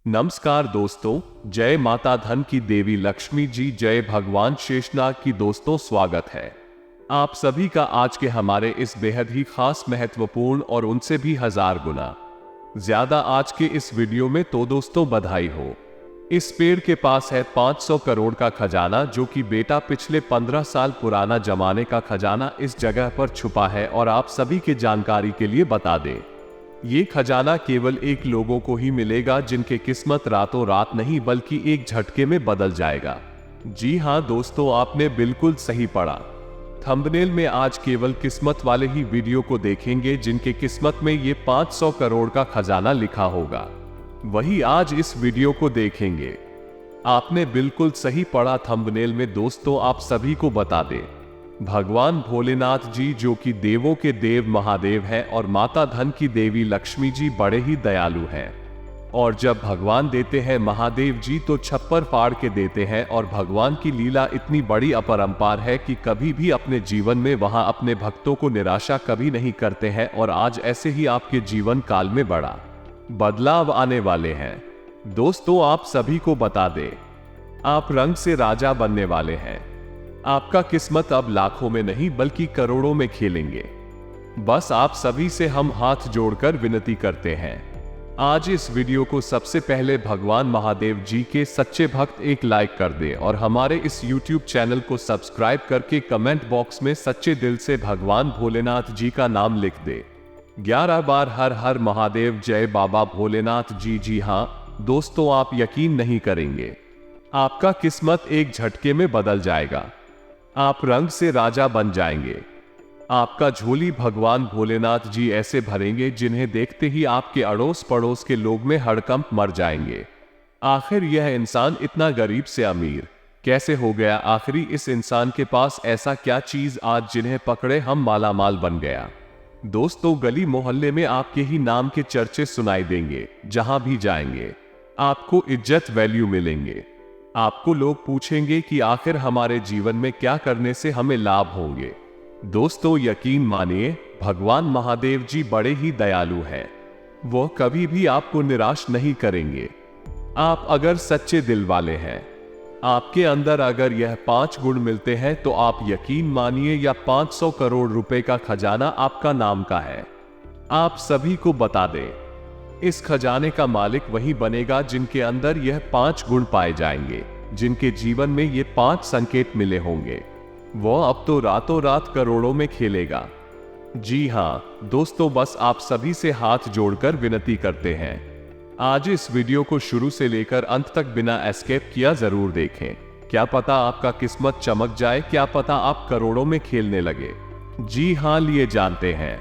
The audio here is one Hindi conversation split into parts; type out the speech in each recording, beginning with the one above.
नमस्कार दोस्तों, जय माता धन की देवी लक्ष्मी जी, जय भगवान शेषनाग की। दोस्तों स्वागत है आप सभी का आज के हमारे इस बेहद ही खास, महत्वपूर्ण और उनसे भी हजार गुना ज्यादा आज के इस वीडियो में। तो दोस्तों बधाई हो, इस पेड़ के पास है 500 करोड़ का खजाना, जो कि बेटा पिछले 15 साल पुराना जमाने का खजाना इस जगह पर छुपा है। और आप सभी के जानकारी के लिए बता दें, ये खजाना केवल एक लोगों को ही मिलेगा जिनके किस्मत रातों रात नहीं बल्कि एक झटके में बदल जाएगा। जी हां दोस्तों, आपने बिल्कुल सही पढ़ा। थंबनेल में आज केवल किस्मत वाले ही वीडियो को देखेंगे जिनके किस्मत में ये 500 करोड़ का खजाना लिखा होगा, वही आज इस वीडियो को देखेंगे। आपने बिल्कुल सही पढ़ा। थंबनेल में दोस्तों आप सभी को बता दें, भगवान भोलेनाथ जी जो कि देवों के देव महादेव हैं और माता धन की देवी लक्ष्मी जी बड़े ही दयालु हैं। और जब भगवान देते हैं महादेव जी तो छप्पर फाड़ के देते हैं। और भगवान की लीला इतनी बड़ी अपरंपार है कि कभी भी अपने जीवन में वहां अपने भक्तों को निराशा कभी नहीं करते हैं। और आज ऐसे ही आपके जीवन काल में बड़ा बदलाव आने वाले हैं। दोस्तों आप सभी को बता दें, आप रंग से राजा बनने वाले हैं। आपका किस्मत अब लाखों में नहीं बल्कि करोड़ों में खेलेंगे। बस आप सभी से हम हाथ जोड़कर विनती करते हैं, आज इस वीडियो को सबसे पहले भगवान महादेव जी के सच्चे भक्त एक लाइक कर दें और हमारे इस YouTube चैनल को सब्सक्राइब करके कमेंट बॉक्स में सच्चे दिल से भगवान भोलेनाथ जी का नाम लिख दे। 11 बार हर हर महादेव, जय बाबा भोलेनाथ जी। जी हां दोस्तों, आप यकीन नहीं करेंगे, आपका किस्मत एक झटके में बदल जाएगा। आप रंग से राजा बन जाएंगे। आपका झोली भगवान भोलेनाथ जी ऐसे भरेंगे जिन्हें देखते ही आपके अड़ोस पड़ोस के लोग में हड़कंप मर जाएंगे। आखिर यह इंसान इतना गरीब से अमीर कैसे हो गया? आखिरी इस इंसान के पास ऐसा क्या चीज आज जिन्हें पकड़े हम मालामाल बन गया? दोस्तों गली मोहल्ले में आपके ही नाम के चर्चे सुनाई देंगे। जहां भी जाएंगे आपको इज्जत वैल्यू मिलेंगे। आपको लोग पूछेंगे कि आखिर हमारे जीवन में क्या करने से हमें लाभ होंगे। दोस्तों यकीन मानिए, भगवान महादेव जी बड़े ही दयालु हैं। वो कभी भी आपको निराश नहीं करेंगे। आप अगर सच्चे दिल वाले हैं, आपके अंदर अगर यह 5 गुण मिलते हैं तो आप यकीन मानिए यह 500 करोड़ रुपए का खजाना आपका नाम का है। आप सभी को बता दें, इस खजाने का मालिक वही बनेगा जिनके अंदर यह 5 गुण पाए जाएंगे, जिनके जीवन में ये 5 संकेत मिले होंगे। वो अब तो रातों रात करोड़ों में खेलेगा। जी हां दोस्तों, बस आप सभी से हाथ जोड़कर विनती करते हैं, आज इस वीडियो को शुरू से लेकर अंत तक बिना एस्केप किया जरूर देखें। क्या पता आपका किस्मत चमक जाए, क्या पता आप करोड़ों में खेलने लगे। जी हां, लिए जानते हैं,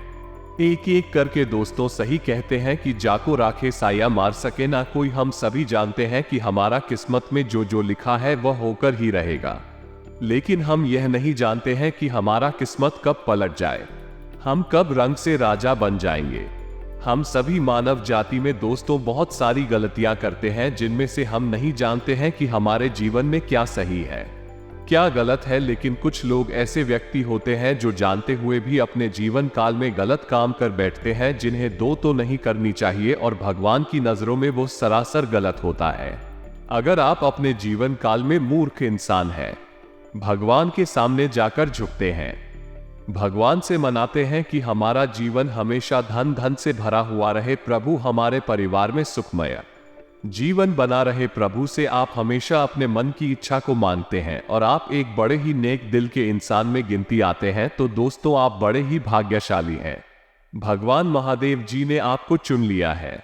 एक एक करके दोस्तों सही कहते हैं कि जाको राखे साया मार सके ना कोई। हम सभी जानते हैं कि हमारा किस्मत में जो जो लिखा है वह होकर ही रहेगा, लेकिन हम यह नहीं जानते हैं कि हमारा किस्मत कब पलट जाए, हम कब रंग से राजा बन जाएंगे। हम सभी मानव जाति में दोस्तों बहुत सारी गलतियां करते हैं, जिनमें से हम नहीं जानते हैं कि हमारे जीवन में क्या सही है क्या गलत है। लेकिन कुछ लोग ऐसे व्यक्ति होते हैं जो जानते हुए भी अपने जीवन काल में गलत काम कर बैठते हैं, जिन्हें दो तो नहीं करनी चाहिए और भगवान की नजरों में वो सरासर गलत होता है। अगर आप अपने जीवन काल में मूर्ख इंसान हैं, भगवान के सामने जाकर झुकते हैं, भगवान से मनाते हैं कि हमारा जीवन हमेशा धन धन से भरा हुआ रहे, प्रभु हमारे परिवार में सुखमय जीवन बना रहे, प्रभु से आप हमेशा अपने मन की इच्छा को मांगते हैं और आप एक बड़े ही नेक दिल के इंसान में गिनती आते हैं, तो दोस्तों आप बड़े ही भाग्यशाली हैं। भगवान महादेव जी ने आपको चुन लिया है।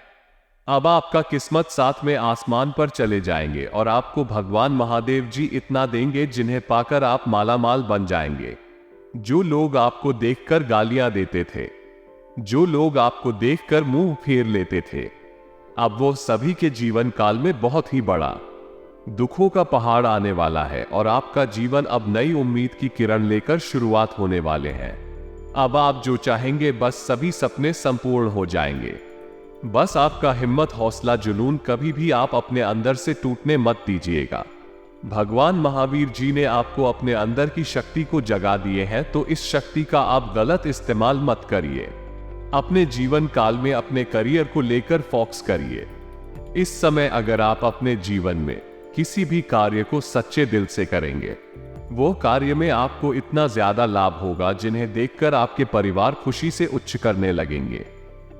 अब आपका किस्मत साथ में आसमान पर चले जाएंगे और आपको भगवान महादेव जी इतना देंगे जिन्हें पाकर आप मालामाल बन जाएंगे। जो लोग आपको देखकर गालियां देते थे, जो लोग आपको देखकर मुंह फेर लेते थे, अब वो सभी के जीवन काल में बहुत ही बड़ा दुखों का पहाड़ आने वाला है और आपका जीवन अब नई उम्मीद की किरण लेकर शुरुआत होने वाले हैं। अब आप जो चाहेंगे बस सभी सपने संपूर्ण हो जाएंगे। बस आपका हिम्मत, हौसला, जुनून कभी भी आप अपने अंदर से टूटने मत दीजिएगा। भगवान महावीर जी ने आपको अपने अंदर की शक्ति को जगा दिए हैं, तो इस शक्ति का आप गलत इस्तेमाल मत करिए। अपने जीवन काल में अपने करियर को लेकर फोकस करिए। इस समय अगर आप अपने जीवन में किसी भी कार्य को सच्चे दिल से करेंगे, वो कार्य में आपको इतना ज्यादा लाभ होगा जिन्हें देखकर आपके परिवार खुशी से उच्च करने लगेंगे।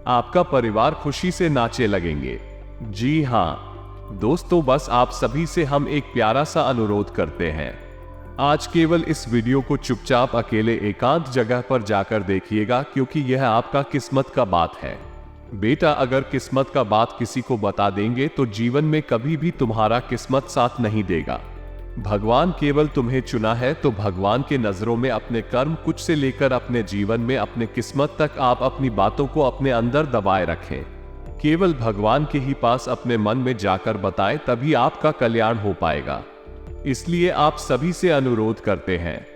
आपका परिवार खुशी से नाचने लगेंगे। जी हाँ दोस्तों, बस आप सभी से हम एक प्यारा सा अनुरोध करते हैं। आज केवल इस वीडियो को चुपचाप अकेले एकांत जगह पर जाकर देखिएगा, क्योंकि यह आपका किस्मत का बात है। बेटा, अगर किस्मत का बात किसी को बता देंगे तो जीवन में कभी भी तुम्हारा किस्मत साथ नहीं देगा। भगवान केवल तुम्हें चुना है, तो भगवान के नजरों में अपने कर्म कुछ से लेकर अपने जीवन में अपने किस्मत तक आप अपनी बातों को अपने अंदर दबाए रखें। केवल भगवान के ही पास अपने मन में जाकर बताएं, तभी आपका कल्याण हो पाएगा। इसलिए आप सभी से अनुरोध करते हैं,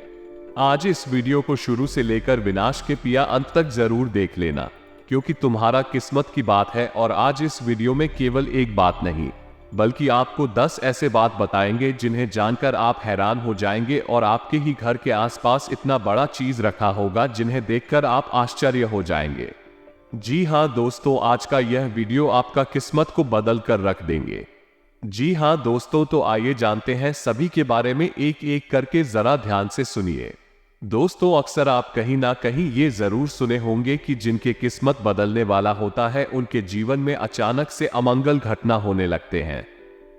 आज इस वीडियो को शुरू से लेकर विनाश के पिया अंत तक जरूर देख लेना, क्योंकि तुम्हारा किस्मत की बात है। और आज इस वीडियो में केवल एक बात नहीं, बल्कि आपको 10 ऐसे बात बताएंगे जिन्हें जानकर आप हैरान हो जाएंगे, और आपके ही घर के आसपास इतना बड़ा चीज रखा होगा जिन्हें देखकर आप आश्चर्य हो जाएंगे। जी हाँ दोस्तों, आज का यह वीडियो आपका किस्मत को बदल कर रख देंगे। जी हाँ दोस्तों, तो आइए जानते हैं सभी के बारे में एक एक करके, जरा ध्यान से सुनिए। दोस्तों, अक्सर आप कहीं ना कहीं ये जरूर सुने होंगे कि जिनके किस्मत बदलने वाला होता है, उनके जीवन में अचानक से अमंगल घटना होने लगते हैं।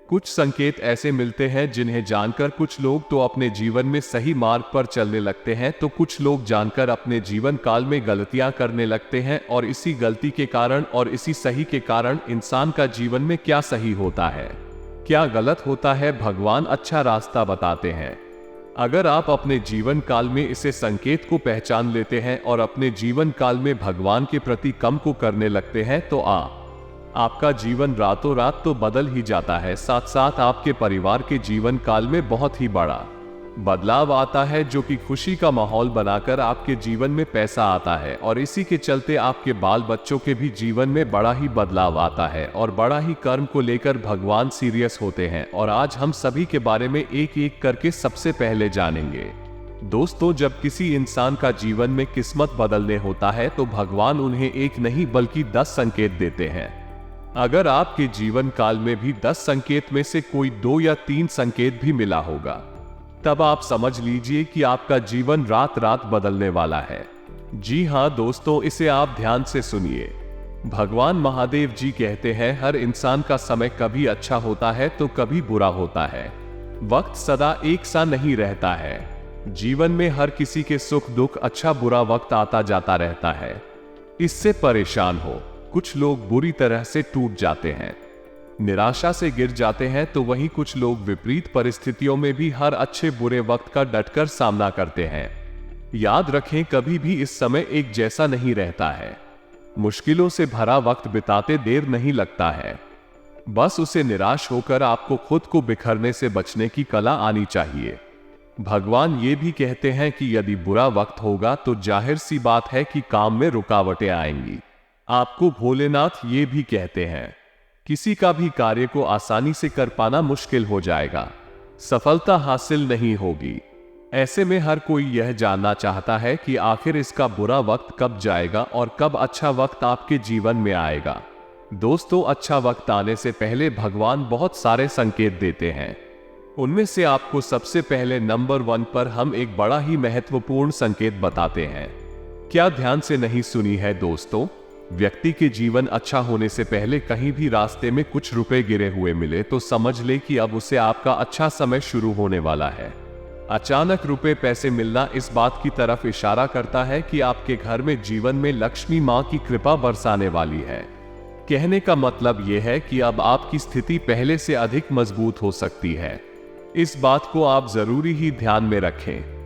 कुछ संकेत ऐसे मिलते हैं जिन्हें जानकर कुछ लोग तो अपने जीवन में सही मार्ग पर चलने लगते हैं, तो कुछ लोग जानकर अपने जीवन काल में गलतियां करने लगते हैं। और इसी गलती के कारण और इसी सही के कारण इंसान का जीवन में क्या सही होता है, क्या गलत होता है, भगवान अच्छा रास्ता बताते हैं। अगर आप अपने जीवन काल में इसे संकेत को पहचान लेते हैं और अपने जीवन काल में भगवान के प्रति कर्म को करने लगते हैं, तो आपका जीवन रातों रात तो बदल ही जाता है, साथ साथ आपके परिवार के जीवन काल में बहुत ही बड़ा बदलाव आता है, जो कि खुशी का माहौल बनाकर आपके जीवन में पैसा आता है। और इसी के चलते आपके बाल बच्चों के भी जीवन में बड़ा ही बदलाव आता है, और बड़ा ही कर्म को लेकर भगवान सीरियस होते हैं। और आज हम सभी के बारे में एक एक करके सबसे पहले जानेंगे। दोस्तों, जब किसी इंसान का जीवन में किस्मत बदलने होता है, तो भगवान उन्हें एक नहीं बल्कि 10 संकेत देते हैं। अगर आपके जीवन काल में भी 10 संकेत में से कोई 2 या 3 संकेत भी मिला होगा, तब आप समझ लीजिए कि आपका जीवन रात रात बदलने वाला है। जी हाँ दोस्तों, इसे आप ध्यान से सुनिए। भगवान महादेव जी कहते हैं, हर इंसान का समय कभी अच्छा होता है तो कभी बुरा होता है। वक्त सदा एक सा नहीं रहता है। जीवन में हर किसी के सुख दुख, अच्छा बुरा वक्त आता जाता रहता है। इससे परेशान हो कुछ लोग बुरी तरह से टूट जाते हैं, निराशा से गिर जाते हैं, तो वहीं कुछ लोग विपरीत परिस्थितियों में भी हर अच्छे बुरे वक्त का डटकर सामना करते हैं। याद रखें, कभी भी इस समय एक जैसा नहीं रहता है। मुश्किलों से भरा वक्त बिताते देर नहीं लगता है। बस उसे निराश होकर आपको खुद को बिखरने से बचने की कला आनी चाहिए। भगवान ये भी कहते हैं कि यदि बुरा वक्त होगा तो जाहिर सी बात है कि काम में रुकावटें आएंगी। आपको भोलेनाथ ये भी कहते हैं, किसी का भी कार्य को आसानी से कर पाना मुश्किल हो जाएगा, सफलता हासिल नहीं होगी। ऐसे में हर कोई यह जानना चाहता है कि आखिर इसका बुरा वक्त कब जाएगा और कब अच्छा वक्त आपके जीवन में आएगा। दोस्तों, अच्छा वक्त आने से पहले भगवान बहुत सारे संकेत देते हैं। उनमें से आपको सबसे पहले नंबर 1 पर हम एक बड़ा ही महत्वपूर्ण संकेत बताते हैं। क्या ध्यान से नहीं सुनी है दोस्तों? व्यक्ति के जीवन अच्छा होने से पहले कहीं भी रास्ते में कुछ रुपए गिरे हुए मिले तो समझ ले कि अब उसे आपका अच्छा समय शुरू होने वाला है। अचानक रुपए पैसे मिलना इस बात की तरफ इशारा करता है कि आपके घर में जीवन में लक्ष्मी मां की कृपा बरसाने वाली है। कहने का मतलब यह है कि अब आपकी स्थिति पहले से अधिक मजबूत हो सकती है। इस बात को आप जरूरी ही ध्यान में रखें।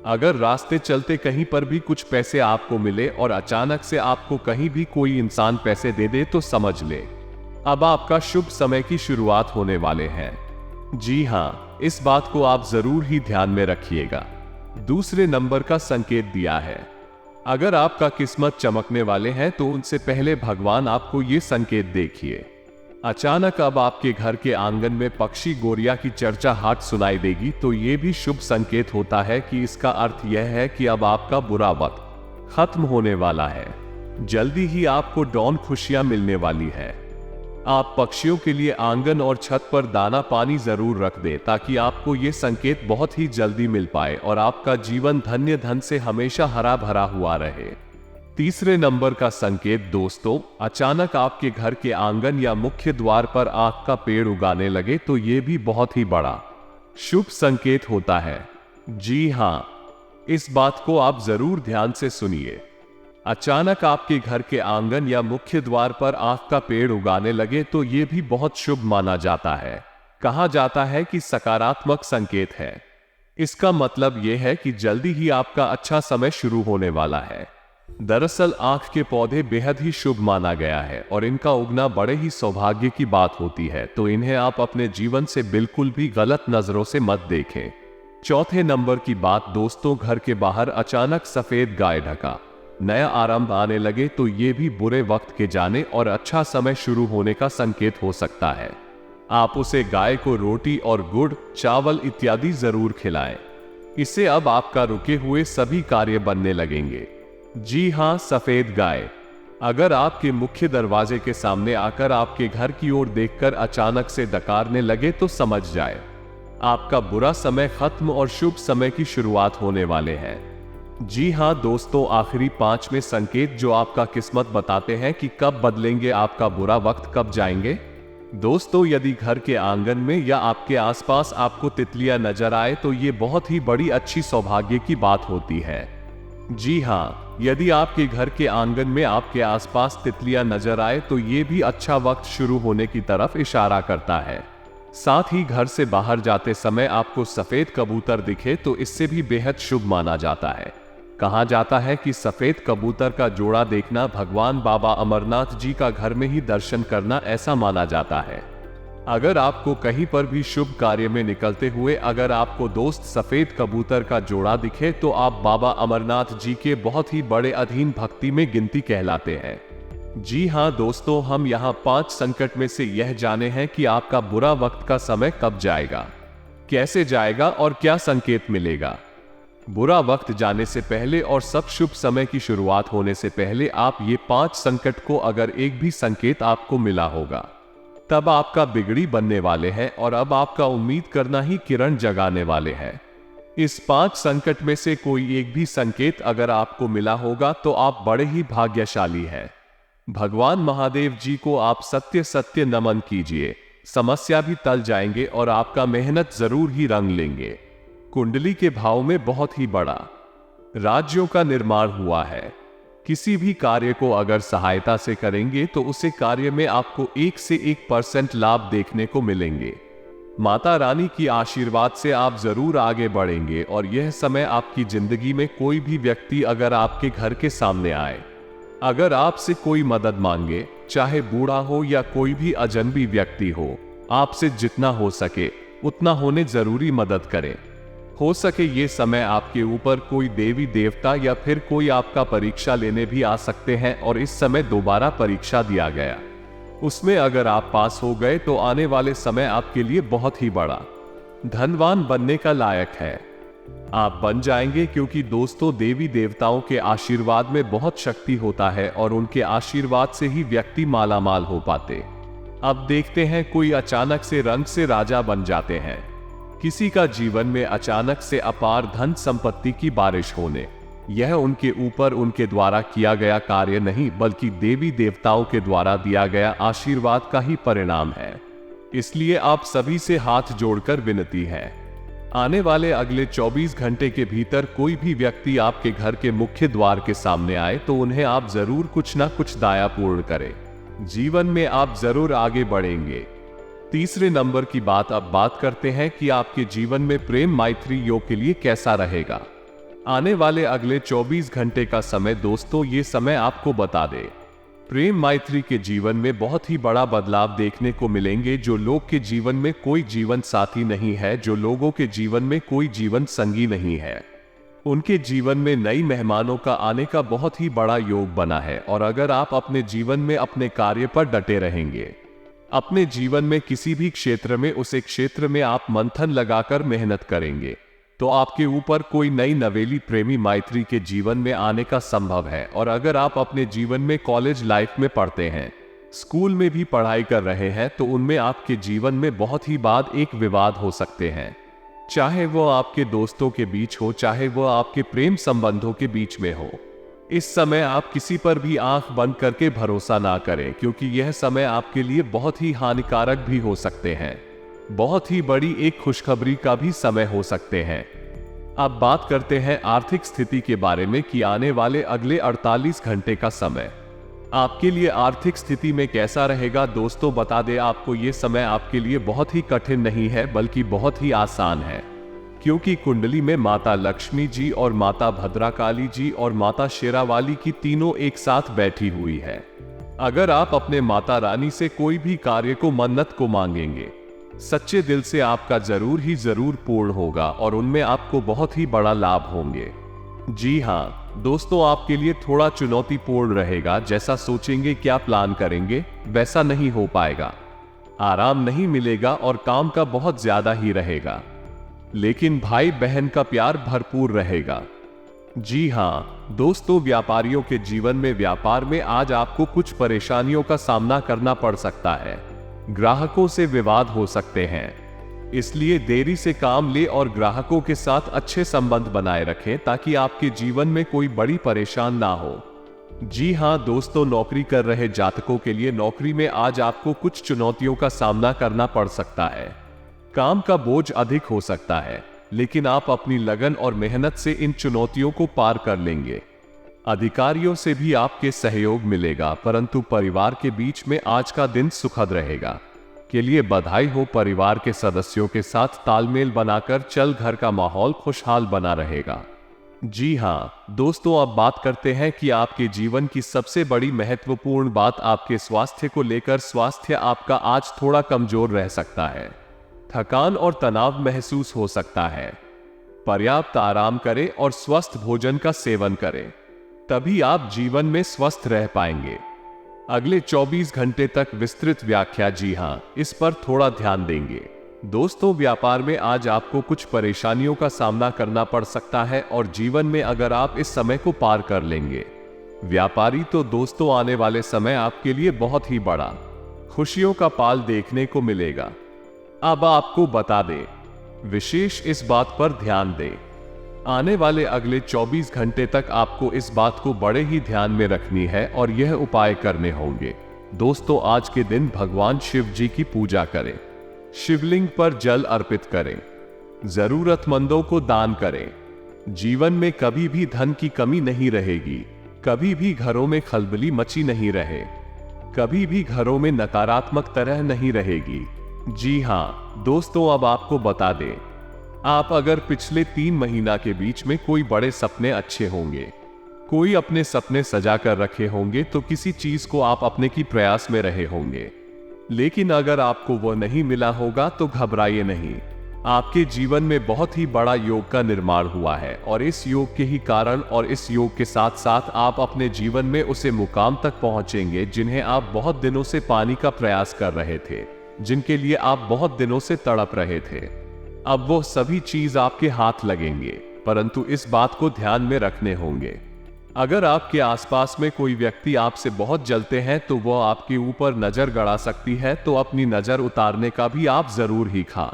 अगर रास्ते चलते कहीं पर भी कुछ पैसे आपको मिले और अचानक से आपको कहीं भी कोई इंसान पैसे दे दे, तो समझ ले अब आपका शुभ समय की शुरुआत होने वाले हैं। जी हाँ, इस बात को आप जरूर ही ध्यान में रखिएगा। दूसरे नंबर का संकेत दिया है। अगर आपका किस्मत चमकने वाले हैं तो उनसे पहले भगवान आपको ये संकेत देखिए। अचानक अब आपके घर के आंगन में पक्षी गोरिया की चर्चाहट सुनाई देगी, तो ये भी शुभ संकेत होता है कि इसका अर्थ यह है कि अब आपका बुरा वक्त खत्म होने वाला है। जल्दी ही आपको डॉन खुशियां मिलने वाली है। आप पक्षियों के लिए आंगन और छत पर दाना पानी जरूर रख दें ताकि आपको ये संकेत बहुत ही जल्दी मिल पाए और आपका जीवन धन्य धन से हमेशा हरा भरा हुआ रहे। तीसरे नंबर का संकेत दोस्तों, अचानक आपके घर के आंगन या मुख्य द्वार पर आक का पेड़ उगाने लगे तो ये भी बहुत ही बड़ा शुभ संकेत होता है। जी हाँ, इस बात को आप जरूर ध्यान से सुनिए। अचानक आपके घर के आंगन या मुख्य द्वार पर आक का पेड़ उगाने लगे तो ये भी बहुत शुभ माना जाता है। कहा जाता है कि सकारात्मक संकेत है। इसका मतलब यह है कि जल्दी ही आपका अच्छा समय शुरू होने वाला है। दरअसल आक के पौधे बेहद ही शुभ माना गया है और इनका उगना बड़े ही सौभाग्य की बात होती है, तो इन्हें आप अपने जीवन से बिल्कुल भी गलत नजरों से मत देखें। चौथे नंबर की बात दोस्तों, घर के बाहर अचानक सफेद गाय ढका नया आरंभ आने लगे तो ये भी बुरे वक्त के जाने और अच्छा समय शुरू होने का संकेत हो सकता है। आप उसे गाय को रोटी और गुड़, चावल इत्यादि जरूर खिलाएं। इससे अब आपका रुके हुए सभी कार्य बनने लगेंगे। जी हाँ, सफेद गाय अगर आपके मुख्य दरवाजे के सामने आकर आपके घर की ओर देखकर अचानक से डकारने लगे तो समझ जाए आपका बुरा समय खत्म और शुभ समय की शुरुआत होने वाले हैं। जी हाँ दोस्तों, आखिरी 5 में संकेत जो आपका किस्मत बताते हैं कि कब बदलेंगे आपका बुरा वक्त, कब जाएंगे। दोस्तों, यदि घर के आंगन में या आपके आसपास आपको तितलियां नजर आए तो ये बहुत ही बड़ी अच्छी सौभाग्य की बात होती है। जी हाँ, यदि आपके घर के आंगन में आपके आसपास तितलियां नजर आए तो ये भी अच्छा वक्त शुरू होने की तरफ इशारा करता है। साथ ही घर से बाहर जाते समय आपको सफेद कबूतर दिखे तो इससे भी बेहद शुभ माना जाता है। कहा जाता है कि सफेद कबूतर का जोड़ा देखना भगवान बाबा अमरनाथ जी का घर में ही दर्शन करना ऐसा माना जाता है। अगर आपको कहीं पर भी शुभ कार्य में निकलते हुए अगर आपको दोस्त सफेद कबूतर का जोड़ा दिखे तो आप बाबा अमरनाथ जी के बहुत ही बड़े अधीन भक्ति में गिनती कहलाते हैं। जी हाँ दोस्तों, हम यहाँ 5 संकट में से यह जाने हैं कि आपका बुरा वक्त का समय कब जाएगा, कैसे जाएगा और क्या संकेत मिलेगा। बुरा वक्त जाने से पहले और सब शुभ समय की शुरुआत होने से पहले आप ये 5 संकट को अगर एक भी संकेत आपको मिला होगा तब आपका बिगड़ी बनने वाले हैं और अब आपका उम्मीद करना ही किरण जगाने वाले हैं। इस 5 संकट में से कोई एक भी संकेत अगर आपको मिला होगा तो आप बड़े ही भाग्यशाली हैं। भगवान महादेव जी को आप सत्य सत्य नमन कीजिए, समस्या भी टल जाएंगे और आपका मेहनत जरूर ही रंग लेंगे। कुंडली के भाव में बहुत ही बड़ा राज्यों का निर्माण हुआ है। किसी भी कार्य को अगर सहायता से करेंगे तो उसे कार्य में आपको 1 से 1% लाभ देखने को मिलेंगे। माता रानी की आशीर्वाद से आप जरूर आगे बढ़ेंगे और यह समय आपकी जिंदगी में कोई भी व्यक्ति अगर आपके घर के सामने आए, अगर आपसे कोई मदद मांगे, चाहे बूढ़ा हो या कोई भी अजनबी व्यक्ति हो, आपसे जितना हो सके उतना होने जरूरी मदद करें। हो सके ये समय आपके ऊपर कोई देवी देवता या फिर कोई आपका परीक्षा लेने भी आ सकते हैं और इस समय दोबारा परीक्षा दिया गया, उसमें अगर आप पास हो गए तो आने वाले समय आपके लिए बहुत ही बड़ा धनवान बनने का लायक है। आप बन जाएंगे क्योंकि दोस्तों देवी देवताओं के आशीर्वाद में बहुत शक्ति होता है और उनके आशीर्वाद से ही व्यक्ति मालामाल हो पाते। अब देखते हैं, कोई अचानक से रंग से राजा बन जाते हैं। किसी का जीवन में अचानक से अपार धन संपत्ति की बारिश होने, यह उनके ऊपर उनके द्वारा किया गया कार्य नहीं बल्कि देवी देवताओं के द्वारा दिया गया आशीर्वाद का ही परिणाम है। इसलिए आप सभी से हाथ जोड़कर विनती है, आने वाले अगले 24 घंटे के भीतर कोई भी व्यक्ति आपके घर के मुख्य द्वार के सामने आए तो उन्हें आप जरूर कुछ ना कुछ दाया पूर्ण करें। जीवन में आप जरूर आगे बढ़ेंगे। तीसरे नंबर की बात अब बात करते हैं कि आपके जीवन में प्रेम मैत्री योग के लिए कैसा रहेगा। आने वाले अगले 24 घंटे का समय दोस्तों, ये समय आपको बता दे प्रेम मैत्री के जीवन में बहुत ही बड़ा बदलाव देखने को मिलेंगे। जो लोग के जीवन में कोई जीवन साथी नहीं है, जो लोगों के जीवन में कोई जीवन संगी नहीं है, उनके जीवन में नई मेहमानों का आने का बहुत ही बड़ा योग बना है। और अगर आप अपने जीवन में अपने कार्य पर डटे रहेंगे, अपने जीवन में किसी भी क्षेत्र में उसे क्षेत्र में आप मंथन लगाकर मेहनत करेंगे तो आपके ऊपर कोई नई नवेली प्रेमी मैत्री के जीवन में आने का संभव है। और अगर आप अपने जीवन में कॉलेज लाइफ में पढ़ते हैं, स्कूल में भी पढ़ाई कर रहे हैं तो उनमें आपके जीवन में बहुत ही बाद एक विवाद हो सकते हैं, चाहे वो आपके दोस्तों के बीच हो, चाहे वो आपके प्रेम संबंधों के बीच में हो। इस समय आप किसी पर भी आंख बंद करके भरोसा ना करें, क्योंकि यह समय आपके लिए बहुत ही हानिकारक भी हो सकते हैं। बहुत ही बड़ी एक खुशखबरी का भी समय हो सकते हैं। अब बात करते हैं आर्थिक स्थिति के बारे में कि आने वाले अगले 48 घंटे का समय आपके लिए आर्थिक स्थिति में कैसा रहेगा। दोस्तों, बता दें आपको, ये समय आपके लिए बहुत ही कठिन नहीं है बल्कि बहुत ही आसान है, क्योंकि कुंडली में माता लक्ष्मी जी और माता भद्राकाली जी और माता शेरावाली की तीनों एक साथ बैठी हुई है। अगर आप अपने माता रानी से कोई भी कार्य को मन्नत को मांगेंगे, सच्चे दिल से आपका जरूर ही जरूर पूर्ण होगा और उनमें आपको बहुत ही बड़ा लाभ होंगे। जी हाँ दोस्तों, आपके लिए थोड़ा चुनौतीपूर्ण रहेगा। जैसा सोचेंगे, क्या प्लान करेंगे, वैसा नहीं हो पाएगा। आराम नहीं मिलेगा और काम का बहुत ज्यादा ही रहेगा, लेकिन भाई बहन का प्यार भरपूर रहेगा। जी हाँ दोस्तों, व्यापारियों के जीवन में व्यापार में आज आपको कुछ परेशानियों का सामना करना पड़ सकता है। ग्राहकों से विवाद हो सकते हैं, इसलिए देरी से काम ले और ग्राहकों के साथ अच्छे संबंध बनाए रखें ताकि आपके जीवन में कोई बड़ी परेशान ना हो। जी हाँ दोस्तों, नौकरी कर रहे जातकों के लिए नौकरी में आज आपको कुछ चुनौतियों का सामना करना पड़ सकता है। काम का बोझ अधिक हो सकता है, लेकिन आप अपनी लगन और मेहनत से इन चुनौतियों को पार कर लेंगे। अधिकारियों से भी आपके सहयोग मिलेगा, परंतु परिवार के बीच में आज का दिन सुखद रहेगा। के लिए बधाई हो, परिवार के सदस्यों के साथ तालमेल बनाकर चल घर का माहौल खुशहाल बना रहेगा। जी हाँ दोस्तों, अब बात करते हैं कि आपके जीवन की सबसे बड़ी महत्वपूर्ण बात आपके स्वास्थ्य को लेकर। स्वास्थ्य आपका आज थोड़ा कमजोर रह सकता है, थकान और तनाव महसूस हो सकता है। पर्याप्त आराम करें और स्वस्थ भोजन का सेवन करें, तभी आप जीवन में स्वस्थ रह पाएंगे। अगले 24 घंटे तक विस्तृत व्याख्या, जी हाँ, इस पर थोड़ा ध्यान देंगे। दोस्तों, व्यापार में आज आपको कुछ परेशानियों का सामना करना पड़ सकता है और जीवन में अगर आप इस समय को पार कर लेंगे व्यापारी, तो दोस्तों आने वाले समय आपके लिए बहुत ही बड़ा खुशियों का पाल देखने को मिलेगा। अब आपको बता दें, विशेष इस बात पर ध्यान दें, आने वाले अगले 24 घंटे तक आपको इस बात को बड़े ही ध्यान में रखनी है और यह उपाय करने होंगे। दोस्तों, आज के दिन भगवान शिव जी की पूजा करें, शिवलिंग पर जल अर्पित करें, जरूरतमंदों को दान करें। जीवन में कभी भी धन की कमी नहीं रहेगी, कभी भी घरों में खलबली मची नहीं रहे, कभी भी घरों में नकारात्मक तरह नहीं रहेगी। जी हाँ दोस्तों, अब आपको बता दें, आप अगर पिछले 3 महीना के बीच में कोई बड़े सपने अच्छे होंगे, कोई अपने सपने सजा कर रखे होंगे, तो किसी चीज को आप अपने की प्रयास में रहे होंगे, लेकिन अगर आपको वो नहीं मिला होगा तो घबराइए नहीं। आपके जीवन में बहुत ही बड़ा योग का निर्माण हुआ है और इस योग के ही कारण और इस योग के साथ साथ आप अपने जीवन में उसे मुकाम तक पहुंचेंगे जिन्हें आप बहुत दिनों से पाने का प्रयास कर रहे थे, जिनके लिए आप बहुत दिनों से तड़प रहे थे। अब वो सभी चीज आपके हाथ लगेंगे, परंतु इस बात को ध्यान में रखने होंगे, अगर आपके आसपास में कोई व्यक्ति आपसे बहुत जलते हैं तो वो आपके ऊपर नजर गड़ा सकती है, तो अपनी नजर उतारने का भी आप जरूर ही खां।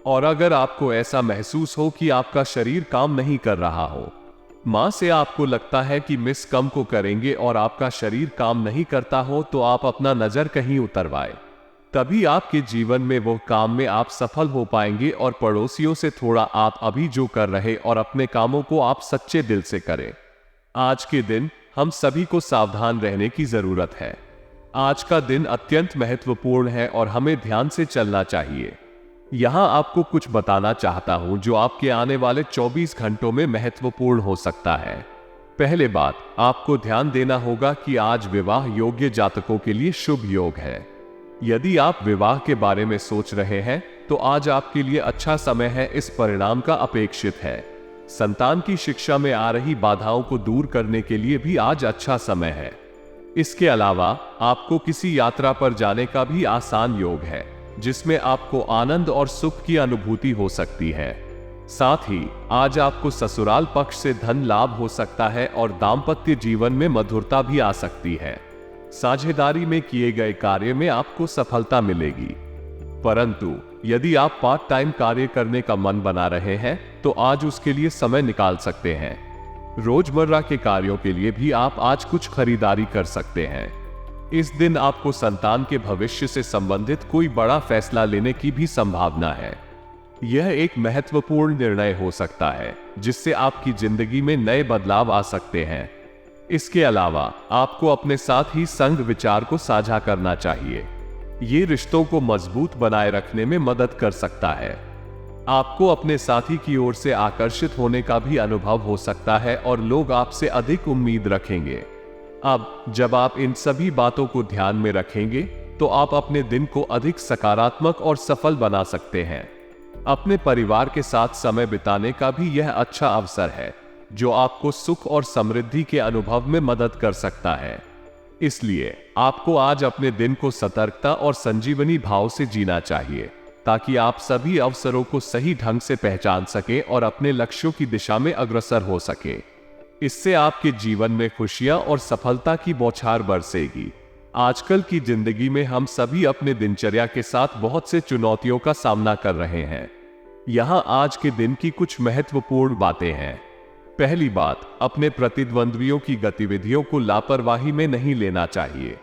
और अगर आपको ऐसा महसूस हो कि आपका शरीर काम नहीं कर रहा हो, मां से आपको लगता है कि मिस कम को करेंगे और आपका शरीर काम नहीं करता हो, तो आप अपना नजर कहीं उतरवाए, तभी आपके जीवन में वो काम में आप सफल हो पाएंगे। और पड़ोसियों से थोड़ा आप अभी जो कर रहे और अपने कामों को आप सच्चे दिल से करें। आज के दिन हम सभी को सावधान रहने की जरूरत है। आज का दिन अत्यंत महत्वपूर्ण है और हमें ध्यान से चलना चाहिए। यहां आपको कुछ बताना चाहता हूं जो आपके आने वाले 24 घंटों में महत्वपूर्ण हो सकता है। पहले बात, आपको ध्यान देना होगा कि आज विवाह योग्य जातकों के लिए शुभ योग है। यदि आप विवाह के बारे में सोच रहे हैं तो आज आपके लिए अच्छा समय है, इस परिणाम का अपेक्षित है। संतान की शिक्षा में आ रही बाधाओं को दूर करने के लिए भी आज अच्छा समय है। इसके अलावा आपको किसी यात्रा पर जाने का भी आसान योग है, जिसमें आपको आनंद और सुख की अनुभूति हो सकती है। साथ ही आज आपको ससुराल पक्ष से धन लाभ हो सकता है और दाम्पत्य जीवन में मधुरता भी आ सकती है। साझेदारी में किए गए कार्य में आपको सफलता मिलेगी। परंतु यदि आप पार्ट टाइम कार्य करने का मन बना रहे हैं तो आज उसके लिए समय निकाल सकते हैं। रोजमर्रा के कार्यों के लिए भी आप आज कुछ खरीदारी कर सकते हैं। इस दिन आपको संतान के भविष्य से संबंधित कोई बड़ा फैसला लेने की भी संभावना है। यह एक महत्वपूर्ण निर्णय हो सकता है जिससे आपकी जिंदगी में नए बदलाव आ सकते हैं। इसके अलावा आपको अपने साथ ही संग विचार को साझा करना चाहिए। ये रिश्तों को मजबूत बनाए रखने में मदद कर सकता है। आपको अपने साथी की ओर से आकर्षित होने का भी अनुभव हो सकता है और लोग आपसे अधिक उम्मीद रखेंगे। अब जब आप इन सभी बातों को ध्यान में रखेंगे तो आप अपने दिन को अधिक सकारात्मक और सफल बना सकते हैं। अपने परिवार के साथ समय बिताने का भी यह अच्छा अवसर है जो आपको सुख और समृद्धि के अनुभव में मदद कर सकता है। इसलिए आपको आज अपने दिन को सतर्कता और संजीवनी भाव से जीना चाहिए ताकि आप सभी अवसरों को सही ढंग से पहचान सकें और अपने लक्ष्यों की दिशा में अग्रसर हो सके। इससे आपके जीवन में खुशियां और सफलता की बौछार बरसेगी। आजकल की जिंदगी में हम सभी अपने दिनचर्या के साथ बहुत से चुनौतियों का सामना कर रहे हैं। यहाँ आज के दिन की कुछ महत्वपूर्ण बातें हैं। पहली बात, अपने प्रतिद्वंद्वियों की गतिविधियों को लापरवाही में नहीं लेना चाहिए।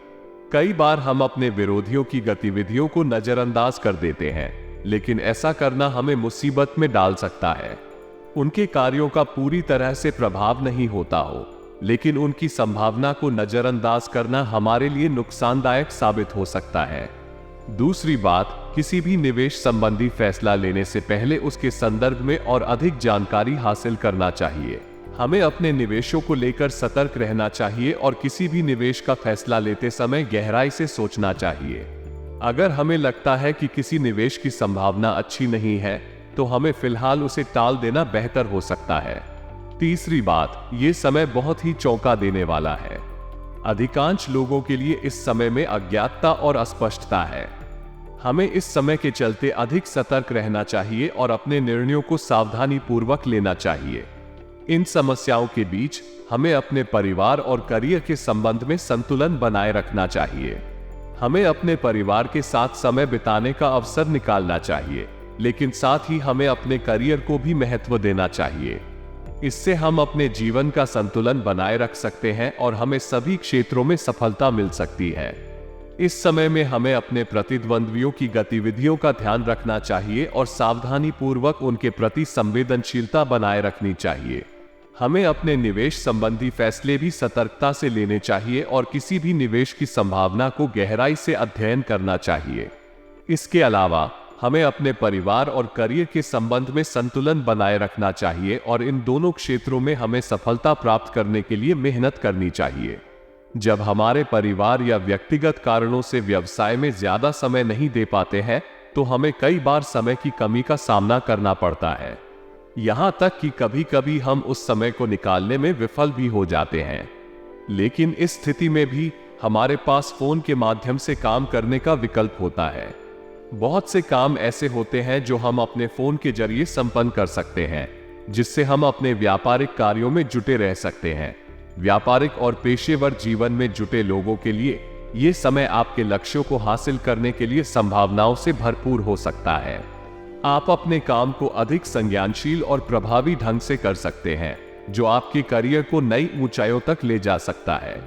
कई बार हम अपने विरोधियों की गतिविधियों को नजरअंदाज कर देते हैं, लेकिन ऐसा करना हमें मुसीबत में डाल सकता है। उनके कार्यों का पूरी तरह से प्रभाव नहीं होता हो, लेकिन उनकी संभावना को नजरअंदाज करना हमारे लिए नुकसानदायक साबित हो सकता है। दूसरी बात, किसी भी निवेश संबंधी फैसला लेने से पहले उसके संदर्भ में और अधिक जानकारी हासिल करना चाहिए। हमें अपने निवेशों को लेकर सतर्क रहना चाहिए और किसी भी निवेश का फैसला लेते समय गहराई से सोचना चाहिए। अगर हमें लगता है कि किसी निवेश की संभावना अच्छी नहीं है तो हमें फिलहाल उसे टाल देना बेहतर हो सकता है। तीसरी बात, ये समय बहुत ही चौंका देने वाला है। अधिकांश लोगों के लिए इस समय में अज्ञातता और अस्पष्टता है। हमें इस समय के चलते अधिक सतर्क रहना चाहिए और अपने निर्णयों को सावधानी पूर्वक लेना चाहिए। इन समस्याओं के बीच हमें अपने परिवार और करियर के संबंध में संतुलन बनाए रखना चाहिए। हमें अपने परिवार के साथ समय बिताने का अवसर निकालना चाहिए, लेकिन साथ ही हमें अपने करियर को भी महत्व देना चाहिए। इससे हम अपने जीवन का संतुलन बनाए रख सकते हैं और हमें सभी क्षेत्रों में सफलता मिल सकती है। इस समय में हमें अपने प्रतिद्वंद्वियों की गतिविधियों का ध्यान रखना चाहिए और सावधानी पूर्वक उनके प्रति संवेदनशीलता बनाए रखनी चाहिए। हमें अपने निवेश संबंधी फैसले भी सतर्कता से लेने चाहिए और किसी भी निवेश की संभावना को गहराई से अध्ययन करना चाहिए। इसके अलावा हमें अपने परिवार और करियर के संबंध में संतुलन बनाए रखना चाहिए और इन दोनों क्षेत्रों में हमें सफलता प्राप्त करने के लिए मेहनत करनी चाहिए। जब हमारे परिवार या व्यक्तिगत कारणों से व्यवसाय में ज्यादा समय नहीं दे पाते हैं तो हमें कई बार समय की कमी का सामना करना पड़ता है। यहाँ तक कि कभी-कभी हम उस समय को निकालने में विफल भी हो जाते हैं। लेकिन इस स्थिति में भी हमारे पास फोन के माध्यम से काम करने का विकल्प होता है। बहुत से काम ऐसे होते हैं जो हम अपने फोन के जरिए संपन्न कर सकते हैं, जिससे हम अपने व्यापारिक कार्यों में जुटे रह सकते हैं। व्यापारिक और पेशेवर जीवन में जुटे लोगों के लिए यह समय आपके लक्ष्यों को हासिल करने के लिए संभावनाओं से भरपूर हो सकता है। आप अपने काम को अधिक संज्ञानशील और प्रभावी ढंग से कर सकते हैं, जो आपके करियर को नई ऊंचाइयों तक ले जा सकता है।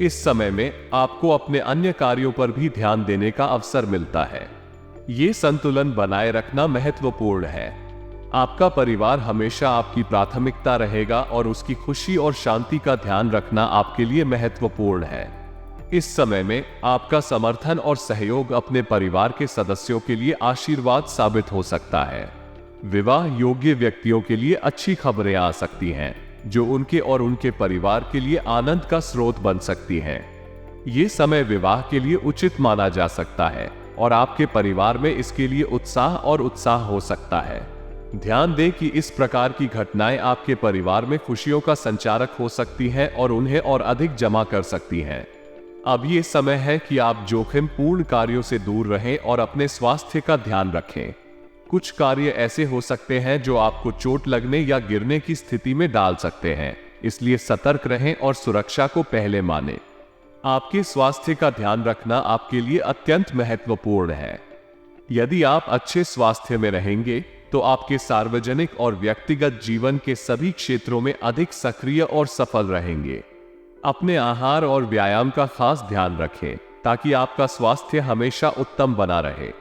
इस समय में आपको अपने अन्य कार्यों पर भी ध्यान देने का अवसर मिलता है। ये संतुलन बनाए रखना महत्वपूर्ण है। आपका परिवार हमेशा आपकी प्राथमिकता रहेगा और उसकी खुशी और शांति का ध्यान रखना आपके लिए महत्वपूर्ण है। इस समय में आपका समर्थन और सहयोग अपने परिवार के सदस्यों के लिए आशीर्वाद साबित हो सकता है। विवाह योग्य व्यक्तियों के लिए अच्छी खबरें आ सकती हैं, जो उनके और उनके परिवार के लिए आनंद का स्रोत बन सकती हैं। ये समय विवाह के लिए उचित माना जा सकता है और आपके परिवार में इसके लिए उत्साह हो सकता है। ध्यान दें कि इस प्रकार की घटनाएं आपके परिवार में खुशियों का संचारक हो सकती हैं और उन्हें और अधिक जमा कर सकती हैं। अब ये समय है कि आप जोखिम पूर्ण कार्यों से दूर रहें और अपने स्वास्थ्य का ध्यान रखें। कुछ कार्य ऐसे हो सकते हैं जो आपको चोट लगने या गिरने की स्थिति में डाल सकते हैं, इसलिए सतर्क रहें और सुरक्षा को पहले मानें। आपके स्वास्थ्य का ध्यान रखना आपके लिए अत्यंत महत्वपूर्ण है। यदि आप अच्छे स्वास्थ्य में रहेंगे तो आपके सार्वजनिक और व्यक्तिगत जीवन के सभी क्षेत्रों में अधिक सक्रिय और सफल रहेंगे। अपने आहार और व्यायाम का खास ध्यान रखें ताकि आपका स्वास्थ्य हमेशा उत्तम बना रहे।